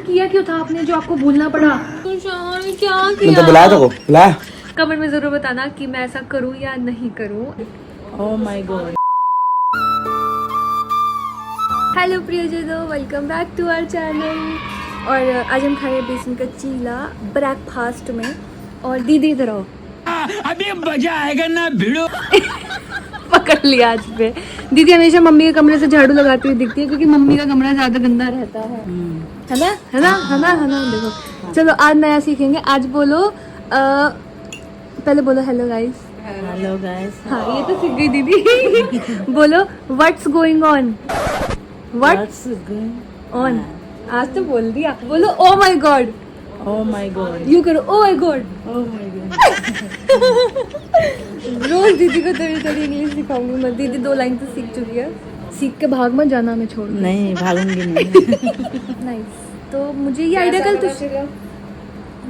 किया क्यों था आपने जो आपको भूलना पड़ा? तुषार क्या किया? तो बुलाया तो बुलाया। कमेंट में जरूर बताना कि मैं ऐसा करूँ या नहीं करूँ। Oh my God. हेलो प्रियजनों, welcome back to our channel. और आज हम खाए बेसन का चीला ब्रेकफास्ट में। और दीदी इधर आओ। अभी मजा आएगा ना भिड़ो। पकड़ लिया आज पे। दीदी हमेशा मम्मी के कमरे से झाड़ू लगाती हुई दिखती है क्योंकि मम्मी का कमरा ज्यादा गंदा रहता है ना, है ना, है ना, है ना। देखो चलो आज नया सीखेंगे। आज बोलो पहले बोलो हेलो गाइस। Hello guys. हाँ ये तो सीख गई दीदी। बोलो what's going on. What's on. आज तो बोल दिया। बोलो oh my God. Oh my God. यू करो oh my God. Oh my God. रोज दीदी को थोड़ी थोड़ी इंग्लिश सिखाऊंगी मैं। दीदी 2 लाइन तो सीख चुकी है। सीख के भाग मत जाना, मैं छोड़ दूँ। नहीं भागूंगी नहीं। नाइस। तो मुझे ये आइडिया कल तो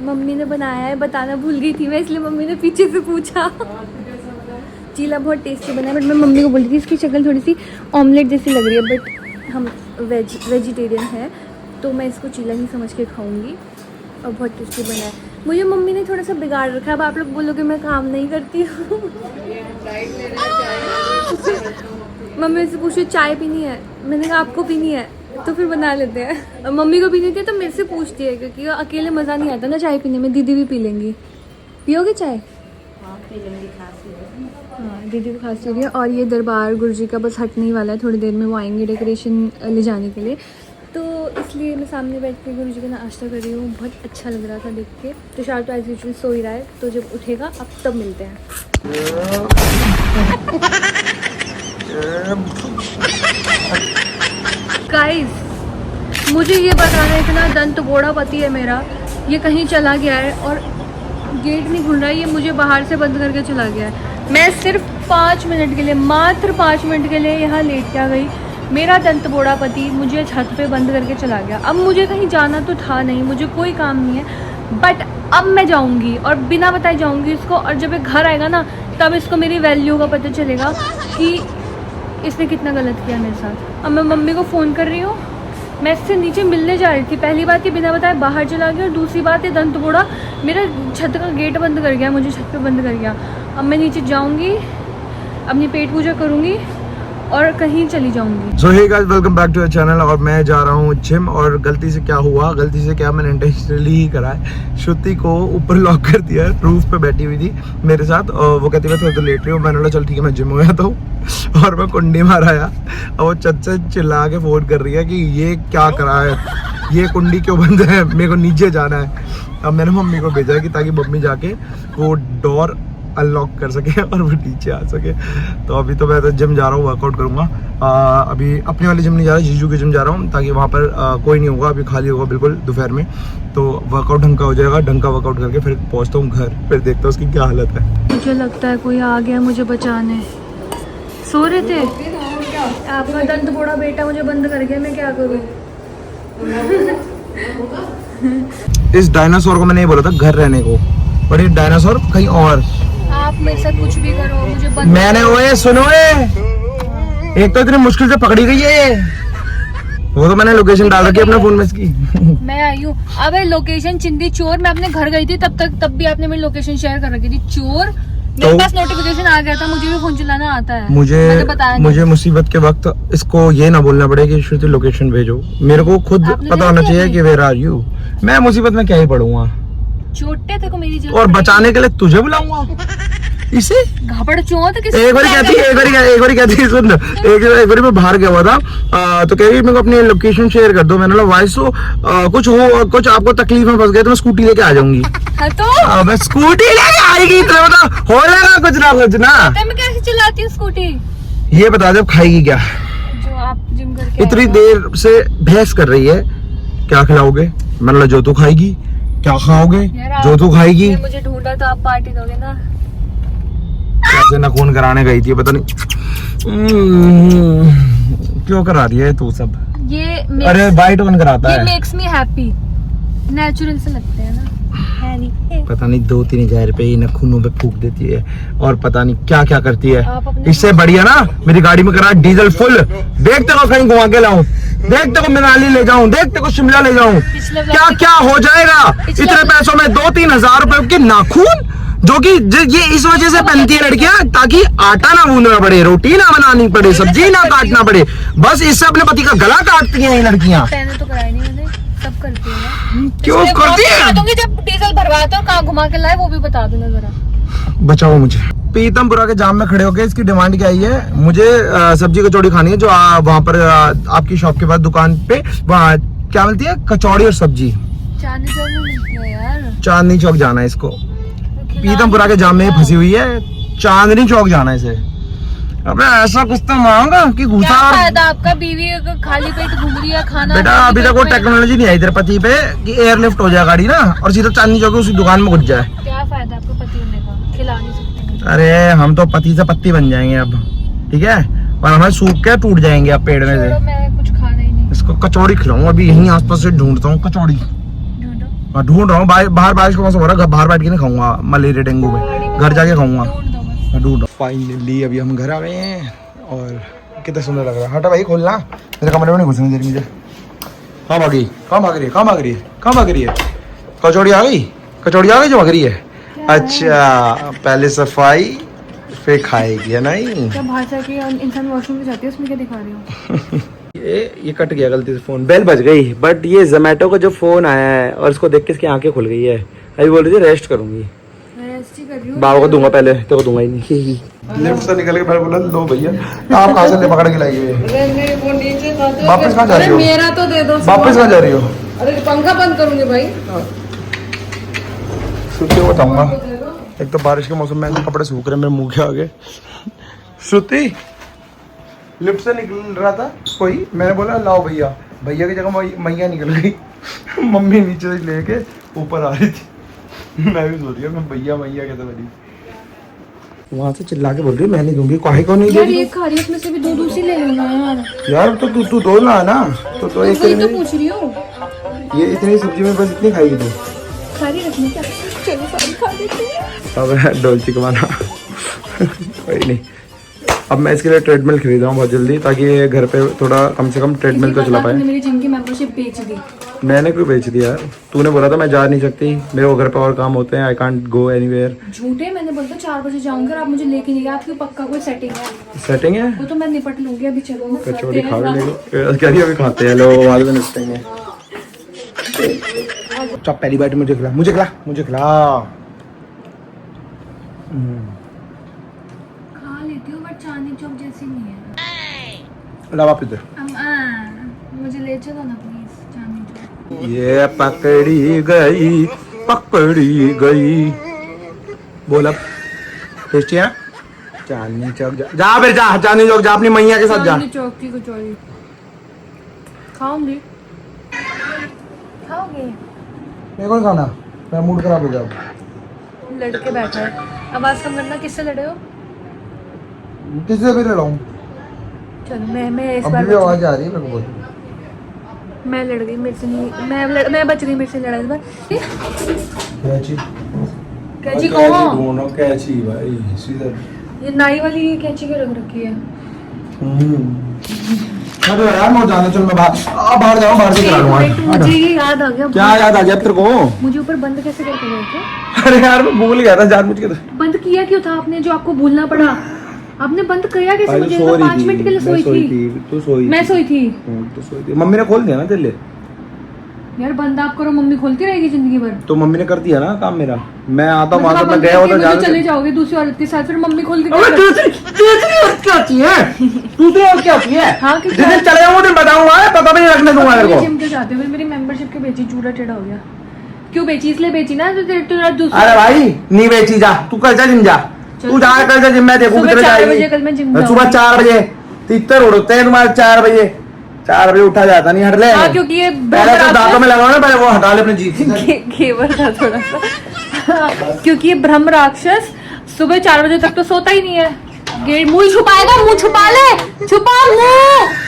मम्मी ने बनाया है, बताना भूल गई थी मैं, इसलिए मम्मी ने पीछे से पूछा। चीला बहुत टेस्टी बना है, बट मैं मम्मी को बोल रही थी इसकी शक्ल थोड़ी सी ऑमलेट जैसी लग रही है, बट हम वेजिटेरियन है तो मैं इसको चीला ही समझ के खाऊंगी। और बहुत टेस्टी बना है। मुझे मम्मी ने थोड़ा सा बिगाड़ रखा है। अब आप लोग बोलोगे मैं काम नहीं करती हूँ। मम्मी से पूछो चाय पीनी है, मैंने कहा आपको पीनी है तो फिर बना लेते हैं। और मम्मी को पीनी थी तो मेरे से पूछती है क्योंकि अकेले मज़ा नहीं आता ना चाय पीने में। दीदी भी पी लेंगी। पियोगे चाय? हाँ दीदी को खांसी हो रही है। और ये दरबार गुरुजी का बस हटने ही वाला है, थोड़ी देर में वो आएंगे डेकोरेशन ले जाने के लिए, तो इसलिए मैं सामने बैठ के गुरुजी का नाश्ता कर रही हूँ। बहुत अच्छा लग रहा था देख के। तो शायद तो एज यूजुअल सो ही रहा है, तो जब उठेगा अब तब मिलते हैं। गाइस मुझे ये बताना है, इतना दंत बोड़ा पति है मेरा, ये कहीं चला गया है और गेट नहीं खुल रहा है। ये मुझे बाहर से बंद करके चला गया है। मैं सिर्फ 5 मिनट के लिए, मात्र 5 मिनट के लिए यहाँ लेट क्या गई। मेरा दंत बोड़ा पति मुझे छत पे बंद करके चला गया। अब मुझे कहीं जाना तो था नहीं, मुझे कोई काम नहीं है, बट अब मैं जाऊँगी और बिना बताए जाऊँगी इसको। और जब ये घर आएगा ना तब इसको मेरी वैल्यू का पता चलेगा कि इसने कितना गलत किया मेरे साथ। अब मैं मम्मी को फ़ोन कर रही हूँ। मैं इससे नीचे मिलने जा रही थी। पहली बात ये बिना बताए बाहर चला गया, और दूसरी बात ये दंत बोड़ा मेरा छत का गेट बंद कर गया, मुझे छत पे बंद कर गया। अब मैं नीचे जाऊँगी, अपनी पेट पूजा करूँगी और कहीं चली जाऊँगी। So hey guys, welcome back to our channel. और मैं जा रहा हूँ जिम। और गलती से क्या हुआ, गलती से क्या, मैंने इंटेंशनली ही करा है। श्रुति को ऊपर लॉक कर दिया, रूफ पे बैठी हुई थी मेरे साथ, और वो कहती मैं थोड़ी तो लेट रही हूँ। मैंने बोला चल ठीक है मैं जिम हो गया तो और मैं कुंडी मार आया। और वो चच्चा चिल्ला के फोन कर रही है कि ये क्या करा है, ये कुंडी क्यों बंद है, मेरे को नीचे जाना है। अब मैंने मम्मी को भेजा है कि ताकि मम्मी जाके वो डोर अनलॉक कर सके और वो नीचे आ सके। तो अभी तो मैं तो जिम जा रहा हूँ, वर्कआउट करूँगा। अभी अपने वाली जिम नहीं जा रहा, जीजू की जिम जा रहा हूँ, ताकि वहाँ पर कोई नहीं होगा, अभी खाली होगा बिल्कुल दोपहर में। तो वर्कआउट ढंग का हो जाएगा, ढंग का वर्कआउट करके फिर पहुँचता हूँ घर, फिर देखता हूँ उसकी क्या हालत है। मुझे लगता है कोई आ गया मुझे बचाने। सो रहे थे आपका दंत बोड़ा बेटा, मुझे बंद कर गया, मैं क्या करूँ। इस डायनासोर को मैंने ये बोला था घर रहने को, और ये डायनासोर कहीं और। आप मेरे साथ कुछ भी करो, मुझे बंद। मैंने ओए सुनो, एक तो इतनी मुश्किल से पकड़ी गई है ये। वो तो मैंने लोकेशन डाल रखी है अपने फोन में इसकी। मैं आई हूँ। अबे लोकेशन चिंदी चोर, मैं अपने घर गई थी तब भी आपने मेरी लोकेशन शेयर कर रखी थी। चोर मेरे पास नोटिफिकेशन आ गया था, मुझे भी फोन चलाना आता है। मुझे मुसीबत के वक्त इसको ये ना बोलना पड़े कि श्रुति लोकेशन भेजो। मेरे को खुद पता होना चाहिए कि वेयर आर यू। मैं मुसीबत में क्या ही पढ़ूंगा, चोटे थे को मेरी जरूरत और बचाने के लिए तुझे बुलाऊंगा इसे। घापड़ चोट एक बार कहती है सुन, एक बार मैं बाहर गया हुआ था, तो कह रही मेरे को अपनी लोकेशन शेयर कर दो। मैंने बोला वाइस कुछ आपको तकलीफ में फंस गए तो मैं स्कूटी लेके आ जाऊंगी। तो मैं स्कूटी लेके आएगी तो बता हो जाएगा कुछ ना। मैं कैसे चलाती हूँ स्कूटी, ये बता दे खाएगी क्या, जो आप जिम करके इतनी देर से बहस कर रही है। क्या खिलाओगे? मैंने बोला जो तू खाएगी। क्या खाओगे? जो तू खाएगी। मुझे ढूंढा तो आप पार्टी दोगे ना। कैसे नखून कराने गई थी पता नहीं क्यों करा रही है तू सब। ये अरे बाइट कौन कराता है? Makes me happy. नेचुरल से लगते हैं ना, है नहीं? पता नहीं 2-3 हज़ार रुपए ये नखूनों पे फूक देती है और पता नहीं क्या क्या करती है। आप अपने- इससे बढ़िया ना मेरी गाड़ी में करा डीजल फुल, देखते को कहीं घुमा के लाऊं, देखते को मनाली ले जाऊं, देखते को शिमला ले जाऊं, पिछले क्या क्या हो जाएगा पिछले- इतने पैसों में। 2-3 हज़ार रुपए के नाखून, जो कि ये इस वजह से पहनती है लड़कियां ताकि आटा ना गूंदना पड़े, रोटी ना बनानी पड़े, सब्जी ना काटना पड़े, बस इससे अपने पति का गला काटती हैं ये लड़कियां। मैंने तो कराई नहीं, मैंने सब करती है ना। क्यों इसलिए करती ब्लॉग है? बता दूंगी जब डीजल भरवाते हो कहाँ घुमा के लाए वो भी बता दूंगा जरा। बचाओ मुझे। पीतमपुरा के जाम में खड़े होके इसकी डिमांड क्या आई है, मुझे सब्जी कचौड़ी खानी है जो वहाँ पर आपकी शॉप के पास दुकान पे वहाँ क्या मिलती है, कचौड़ी और सब्जी। चांदनी चौक में मिलती है यार। चांदनी चौक जाना है इसको, पीतमपुरा के जाम में फंसी हुई है, चांदनी चौक जाना है इसे। अबे ऐसा कुछ तो मांगा कि घुसा। क्या फायदा आपका, बीवी अगर खाली पेट घूम रही है, खाना बेटा अभी तक वो टेक्नोलॉजी नहीं आई तेरे पति पे कि एयरलिफ्ट हो जाए गाड़ी ना और सीधा चांदनी चौक उसी दुकान में घुस जाए। क्या फायदा आपको पति होने का, खिला नहीं सकते। अरे हम तो पति से पत्ती बन जाएंगे अब, ठीक है, और हमें सूख के टूट जाएंगे अब पेड़ में छोड़ो, से। मैं कुछ खाना ही नहीं। इसको कचौड़ी खिलाऊं, अभी यहीं आसपास से ढूंढता हूँ कचौड़ी। ढूंढो, हाँ, ढूंढ रहा हूँ, बाहर बारिश का मौसम हो रहा है, बाहर बैठ के नहीं खाऊंगा मलेरिया डेंगू में, घर जाके खाऊंगा। ढूंढ दो बस। मैं ढूंढ रहा हूँ। फाइनली अभी हम घर आ गए हैं और कितना सुंदर लग रहा है। हटा भाई खोलना, मेरे कमरे में नहीं घुसने दे रही मुझे। कहाँ भागी, कहाँ भाग रही है, कहाँ भाग रही है, कहाँ भाग रही है? कचौड़ी आ गई, कचौड़ी आ गई जो भाग रही है। अच्छा पहले सफाई फिर खाएगी, है नहीं? क्या बाहर जाके इंसान वॉशरूम में जाती है, उसमें क्या दिखा रही हूँ? ये कट गया गलती से फोन, बेल बज गई, बट ये जोमेटो का जो फोन आया है और इसको देख के इसकी आंखें खुल गई है। अभी बोल रही थी रेस्ट करूंगी, रेस्ट ही कर रही हूँ। बाबा को दूंगा पहले, तेरे को दूंगा ही नहीं। लिफ्ट से निकल के मैंने बोला लो भैया आप कहाँ से ले पकड़ के लाई हुई है? वापस कहाँ जा रही हो? मेरा तो दे दो। वापस कहाँ जा रही हो? अरे पंखा बंद करूंगी भाई। श्रुति को बताऊंगा, एक तो बारिश के मौसम में कपड़े सूख रहे हैं मेरे मुंह के आगे। श्रुति लिफ्ट से निकल रहा था कोई, मैंने बोला लाओ भैया, भैया की जगह मैया निकल गई। मम्मी नीचे से लेके ऊपर आ रही थी, मैं भी सोच रही हूँ मैं भैया मैया कैसे बनी। वहाँ से चिल्ला के बोल रही मैं नहीं दूंगी, काहे को नहीं यार दूंगी? एक खारी उसमें से भी दो दूसरी ले लेना यार। यार तो तू दो ना है ना, तो एक वही तो नहीं- पूछ रही हूँ। ये इतनी सब्जी में बस इतनी खाएगी तू? सारी रखनी क्या? चलो सारी खा लेते हैं। अब डोलची कमाना कोई नहीं। अब मैं इसके लिए ट्रेडमिल खरीद रहा हूँ बहुत जल्दी, ताकि ये घर पे थोड़ा कम से कम ट्रेडमिल तो चला आपने पाए। मेरी जिम की मेंबरशिप बेच दी। मैंने क्यों बेच दिया यार? तूने बोला था मैं जा नहीं सकती, मेरे को घर पे और काम होते हैं, आई कांट गो एनीवेयर। झूठे, मैंने बोला 4 बजे जाऊंगी और आप मुझे लेके नहीं गए। आपकी पक्का कोई सेटिंग है? सेटिंग है, वो तो मैं निपट लूंगी, अभी चलो ना। कचौड़ी खा लेंगे, क्या अभी खाते हैं लोग, बाद में निपटेंगे। चल पहली बार मुझे खिला, मुझे खिला, मुझे खिला। खा लेती हूँ बट चांदनी चौक जैसी नहीं है। ला वापस दे। मुझे ले चलो ना प्लीज चांदनी चौक। ये पकड़ी गई बोला टेस्टी है। चांदनी चौक जा फिर जा, चांदनी चौक जा, अपनी मैया के साथ जा। चांदनी चौक की कचौड़ी खाऊंगी। खाओगे? मेरे को नहीं खाना, मेरा मूड खराब हो गया। लड़के बैठा है, आवाज कम करना। किससे लड़े हो? किससे भी लड़ाऊं? चलो मैं इस अभी बार भी आवाज आ रही है मेरे को बहुत। मैं लड़ गई, मेरे से नहीं, मैं बच गई मेरे से लड़ाई में। कैची कैची कौन? दोनों कैची भाई सीधा। ये नाई वाली कैची क्यों रख रखी है? अरे यार मैं जाना, चल मैं बाहर जाऊँ, बाहर से करा लूंगा। मुझे ये याद आ गया। क्या याद आ गया तेरे को? मुझे ऊपर बंद कैसे करके गए थे? अरे यार मैं भूल गया था जानबूझ के। बंद किया क्यों था आपने जो आपको भूलना पड़ा? आपने बंद किया कैसे? मुझे तो 5 मिनट के लिए सोई थी। तू सोई, मैं सोई थी। तू सोई थी, मम्मी ने खोल दिया ना तेरे लिए। यार बंद आप करो, मम्मी खोलती रहेगी जिंदगी भर। तो मम्मी ने कर दिया ना काम मेरा, मैं आता हूँ मतलब वहां आप से, मैं बंद गया करके होता मुझे चले जाओगे दूसरी औरत के साथ, फिर मम्मी खोल देती अबे है। दूसरी औरत क्या होती है? दूसरी औरत क्या होती है? हाँ, कि जिस दिन चले जाऊंगा दिन बताऊंगा, पता भी नहीं रखने दूंगा मेरे को। जिम क्यों जाते हो? फिर मेरी मेंबरशिप क्यों बेची? चूड़ा टेढ़ा हो गया। क्यों बेची? इसलिए बेची ना तो तेरा दूसरा। अरे भाई नहीं बेची, जा तू कल जा जिम जा, तू जा कल जा जिम, मैं देखूं सुबह कितने 4 जाएगी। बजे कल मैं जिम सुबह 4 बजे तो इतने रोड होते हैं तुम्हारे? 4 बजे, 4 बजे उठा जाता नहीं, हट ले। हाँ, क्योंकि ये पहले तो दांतों में लगाओ ना, पहले वो हटा ले अपने जीभ से। घेवर था थोड़ा सा। क्योंकि ये ब्रह्म राक्षस सुबह 4 बजे तक तो सोता ही नहीं है। गेट मुंह छुपाएगा, मुंह छुपा ले, छुपा मुंह।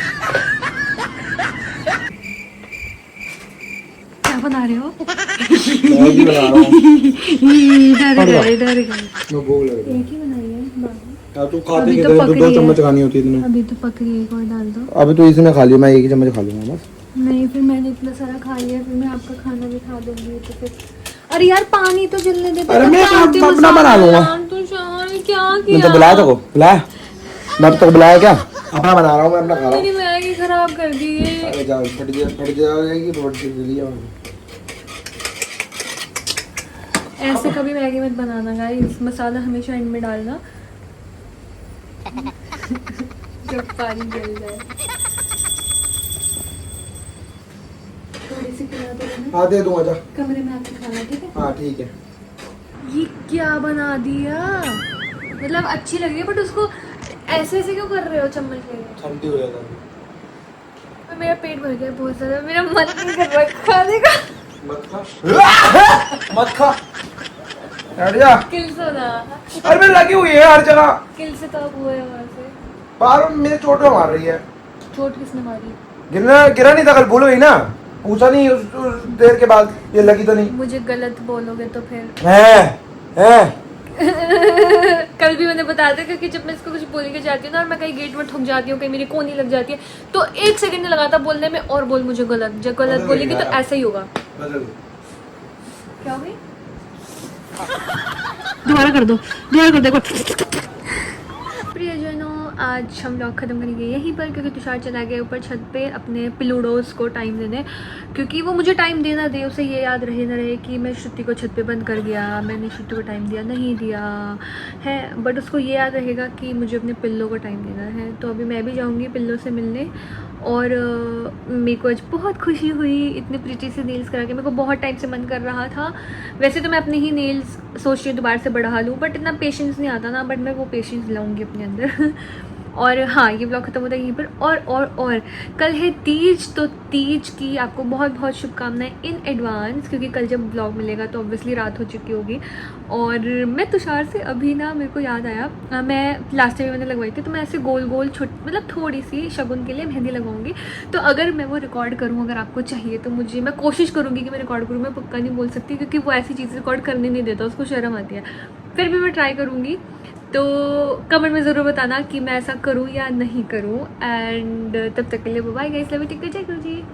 क्या बना रहे हो? मैगी बना रहा हूँ। डर गए, डर गए। मैं भूख लग रही एक ही बनाई है बाबू। है। तू खाती अभी नहीं, तो तो पक 2 रही है। चम्मच खानी होती है इतने। अभी तो पक रही है, एक और डाल दो। अभी तो इसने खा लिया, मैं 1 ही चम्मच खा लूंगा बस। नहीं, फिर मैंने इतना सारा खा लिया, फिर मैं आपका खाना भी खा दूंगी तो फिर। अरे यार पानी तो जलने दे। अरे मैं डालते अपना मसाला बना लूंगा। यार, तू शान क्या मैं किया? तो बुलाया तो बुलाया, मैं तो बुलाया क्या? अपना बना रहा हूँ, मैं अपना खा रहा हूँ। मेरी मैगी खराब कर दी है। अरे जा, फट जाएगी रोड से लिए। ऐसे कभी मैगी मत बनाना गाइस, मसाला हमेशा एंड में डालना जब पानी जल जाए। थोड़ी सी खिला दो ना। हाँ दे दूंगा, जा। कमरे में आके खाना, ठीक है? हाँ ठीक है। ये क्या बना दिया? मतलब अच्छी लग रही है बट उसको ऐसे ऐसे क्यों कर रहे हो चम्मच लेके? ठंडी हो जाता है। मेरा पेट भर गया बहुत ज्यादा, मेरा मन नहीं कर रहा खाने का। मत खा, मत खा, हट जा। किल से ना, अरे मैं लगी हुई है हर जगह। किल से कब हुआ है वहां से? बार मेरे चोट मार रही है। चोट किसने मारी? गिरा नहीं था कल, भूल गई ना, पूछा नहीं उस देर के बाद ये लगी तो नहीं मुझे गलत बोलोगे तो फिर है। कल भी मैंने बताया था क्योंकि जब मैं इसको कुछ बोल के जाती हूँ ना और मैं कहीं गेट में ठुक जाती हूँ, कहीं मेरी कोनी लग जाती है तो 1 सेकंड नहीं लगाता बोलने में और बोल मुझे गलत, जब गलत बदल बोलेगी तो गया। ऐसा ही होगा। बदल। क्या हो गई? दोबारा कर दो, देखो। प्रियजनों, आज हम लोग ख़त्म करेंगे यहीं पर क्योंकि तुषार चला गया ऊपर छत पे अपने पिलूडोज को टाइम देने, क्योंकि वो मुझे टाइम देना दे, उसे ये याद रहे ना रहे कि मैं श्रुति को छत पे बंद कर गया, मैंने श्रुति को टाइम दिया नहीं दिया है, बट उसको ये याद रहेगा कि मुझे अपने पिल्लों को टाइम देना है। तो अभी मैं भी जाऊँगी पिल्लों से मिलने और मेरे को आज बहुत खुशी हुई इतने प्रीटी से नेल्स करा के। मेरे को बहुत टाइम से मन कर रहा था, वैसे तो मैं अपने ही नेल्स सोच रही हूँ दोबारा से बढ़ा लूँ बट इतना पेशेंस नहीं आता ना, बट मैं वो पेशेंस लाऊंगी अपने अंदर। और हाँ, ये ब्लॉग खत्म होता है यहीं पर। और कल है तीज, तो तीज की आपको बहुत बहुत शुभकामनाएं इन एडवांस, क्योंकि कल जब ब्लॉग मिलेगा तो ऑब्वियसली रात हो चुकी होगी। और मैं तुषार से अभी ना मेरे को याद आया, मैं लास्ट टाइम मैंने लगवाई थी तो मैं ऐसे गोल गोल मतलब थोड़ी सी शगुन के लिए मेहंदी लगवाऊंगी, तो अगर मैं वो रिकॉर्ड करूँ, अगर आपको चाहिए तो मुझे, मैं कोशिश करूँगी कि मैं रिकॉर्ड करूँ, मैं पक्का नहीं बोल सकती क्योंकि वो ऐसी चीज़ रिकॉर्ड करने नहीं देता, उसको शर्म आती है, फिर भी मैं ट्राई करूँगी। तो कमेंट में ज़रूर बताना कि मैं ऐसा करूँ या नहीं करूँ। एंड तब तक के लिए bye guys, love you, take care, जय गुरु जी।